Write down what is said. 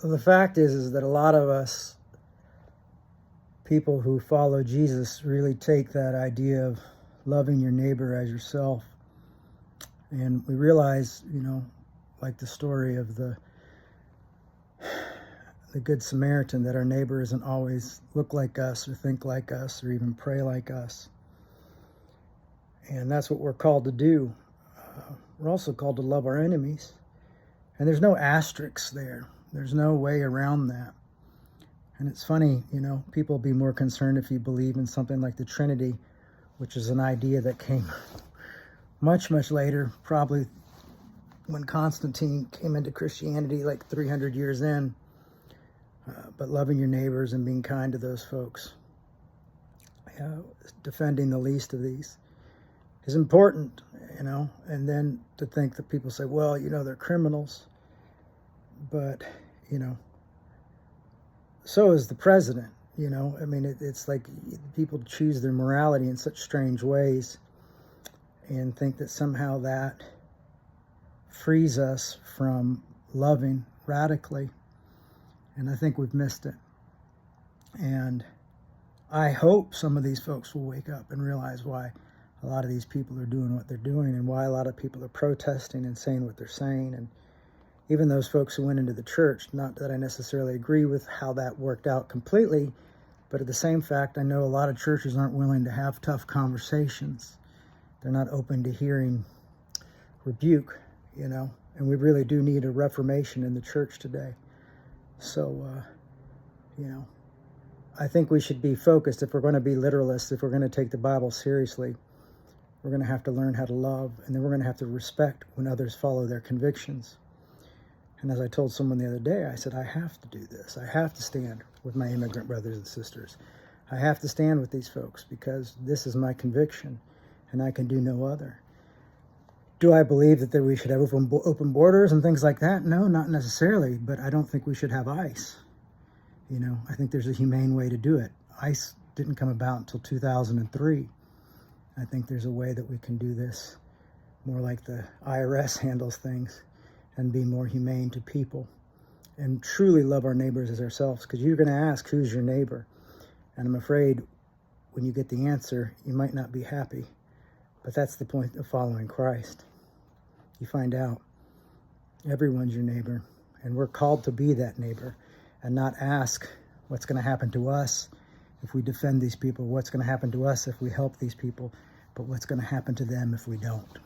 The fact is that a lot of us, people who follow Jesus, really take that idea of loving your neighbor as yourself. And we realize, like the story of the Good Samaritan, that our neighbor doesn't always look like us or think like us or even pray like us. And that's what we're called to do. We're also called to love our enemies. And there's no asterisks there. There's no way around that. And it's funny, people will be more concerned if you believe in something like the Trinity, which is an idea that came much, much later, probably when Constantine came into Christianity like 300 years in. But loving your neighbors and being kind to those folks, defending the least of these is important, and then to think that people say, well, they're criminals, but, so is the president, it's like people choose their morality in such strange ways and think that somehow that frees us from loving radically. And I think we've missed it. And I hope some of these folks will wake up and realize why a lot of these people are doing what they're doing and why a lot of people are protesting and saying what they're saying. And even those folks who went into the church, not that I necessarily agree with how that worked out completely, but at the same fact, I know a lot of churches aren't willing to have tough conversations. They're not open to hearing rebuke, and we really do need a reformation in the church today. So, I think we should be focused. If we're going to be literalists, if we're going to take the Bible seriously, we're going to have to learn how to love, and then we're going to have to respect when others follow their convictions. And as I told someone the other day, I said, I have to do this. I have to stand with my immigrant brothers and sisters. I have to stand with these folks because this is my conviction, and I can do no other. Do I believe that we should have open borders and things like that? No, not necessarily, but I don't think we should have ICE. I think there's a humane way to do it. ICE didn't come about until 2003. I think there's a way that we can do this more like the IRS handles things and be more humane to people and truly love our neighbors as ourselves, because you're going to ask, who's your neighbor? And I'm afraid when you get the answer, you might not be happy. But that's the point of following Christ. You find out everyone's your neighbor, and we're called to be that neighbor and not ask what's going to happen to us if we defend these people, what's going to happen to us if we help these people, but what's going to happen to them if we don't.